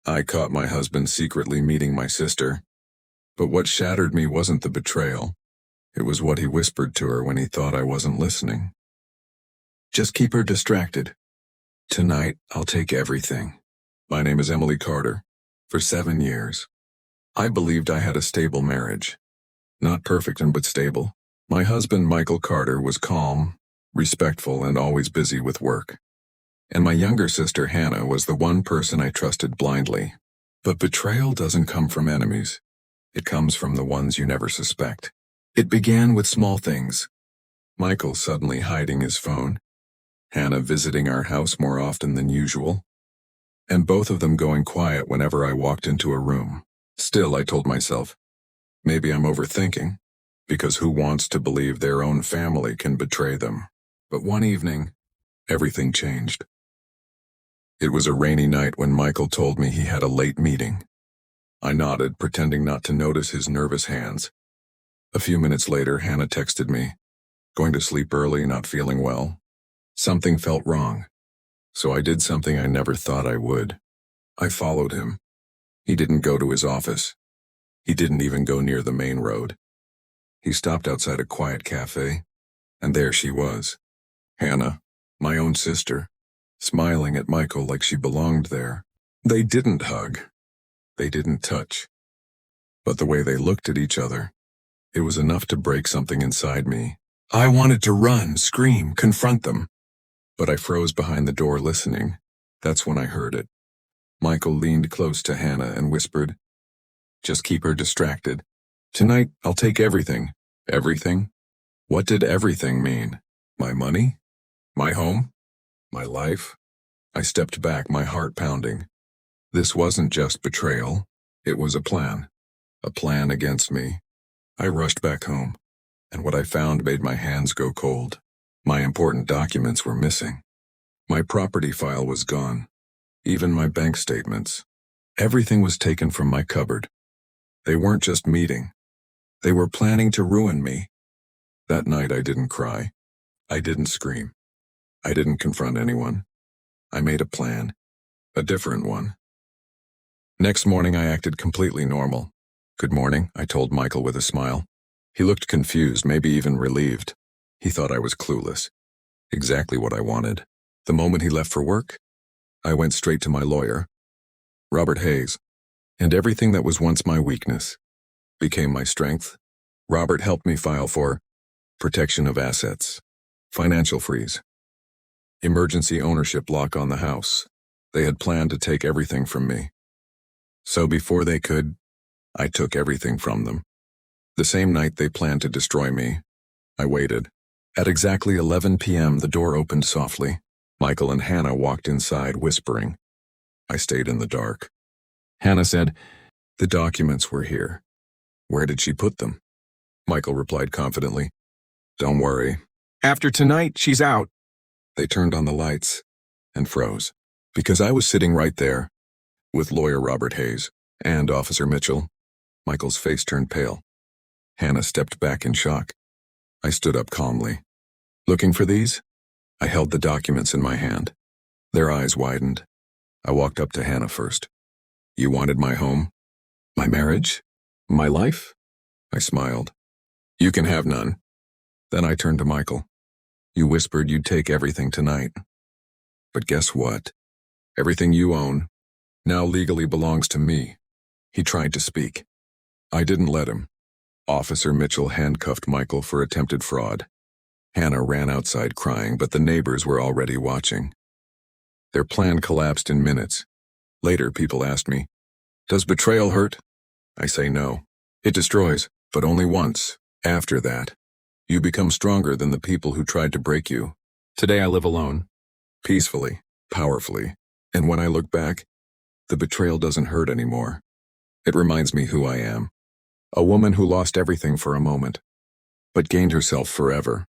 I caught my husband secretly meeting my sister. But what shattered me wasn't the betrayal. It was what he whispered to her when he thought I wasn't listening. Just keep her distracted. Tonight, I'll take everything. My name is Emily Carter. For 7 years. I believed I had a stable marriage. Not perfect but stable. My husband, Michael Carter, was calm, respectful, and always busy with work. And my younger sister, Hannah, was the one person I trusted blindly. But betrayal doesn't come from enemies. It comes from the ones you never suspect. It began with small things. Michael suddenly hiding his phone. Hannah visiting our house more often than usual. And both of them going quiet whenever I walked into a room. Still, I told myself, maybe I'm overthinking, because who wants to believe their own family can betray them? But one evening, everything changed. It was a rainy night when Michael told me he had a late meeting. I nodded, pretending not to notice his nervous hands. A few minutes later, Hannah texted me, going to sleep early, not feeling well. Something felt wrong, so I did something I never thought I would. I followed him. He didn't go to his office. He didn't even go near the main road. He stopped outside a quiet cafe, and there she was, Hannah, my own sister, smiling at Michael like she belonged there. They didn't hug. They didn't touch. But the way they looked at each other, it was enough to break something inside me. I wanted to run, scream, confront them. But I froze behind the door listening. That's when I heard it. Michael leaned close to Hannah and whispered, "Just keep her distracted. Tonight, I'll take everything." Everything? What did everything mean? My money? My home? My life? I stepped back, my heart pounding. This wasn't just betrayal. It was a plan. A plan against me. I rushed back home, and what I found made my hands go cold. My important documents were missing. My property file was gone. Even my bank statements. Everything was taken from my cupboard. They weren't just meeting. They were planning to ruin me. That night I didn't cry. I didn't scream. I didn't confront anyone. I made a plan. A different one. Next morning I acted completely normal. "Good morning," I told Michael with a smile. He looked confused, maybe even relieved. He thought I was clueless. Exactly what I wanted. The moment he left for work, I went straight to my lawyer, Robert Hayes, and everything that was once my weakness became my strength. Robert helped me file for protection of assets, financial freeze, emergency ownership lock on the house. They had planned to take everything from me. So before they could, I took everything from them. The same night they planned to destroy me, I waited. At exactly 11 p.m., the door opened softly. Michael and Hannah walked inside, whispering. I stayed in the dark. Hannah said, "The documents were here." "Where did she put them?" Michael replied confidently, "Don't worry. After tonight, she's out." They turned on the lights and froze, because I was sitting right there, with lawyer Robert Hayes and Officer Mitchell. Michael's face turned pale. Hannah stepped back in shock. I stood up calmly. "Looking for these?" I held the documents in my hand. Their eyes widened. I walked up to Hannah first. "You wanted my home? My marriage? My life?" I smiled. "You can have none." Then I turned to Michael. "You whispered you'd take everything tonight. But guess what? Everything you own now legally belongs to me." He tried to speak. I didn't let him. Officer Mitchell handcuffed Michael for attempted fraud. Hannah ran outside crying, but the neighbors were already watching. Their plan collapsed in minutes. Later, people asked me, "Does betrayal hurt?" I say no. It destroys, but only once. After that, you become stronger than the people who tried to break you. Today I live alone, peacefully, powerfully, and when I look back, the betrayal doesn't hurt anymore. It reminds me who I am. A woman who lost everything for a moment, but gained herself forever.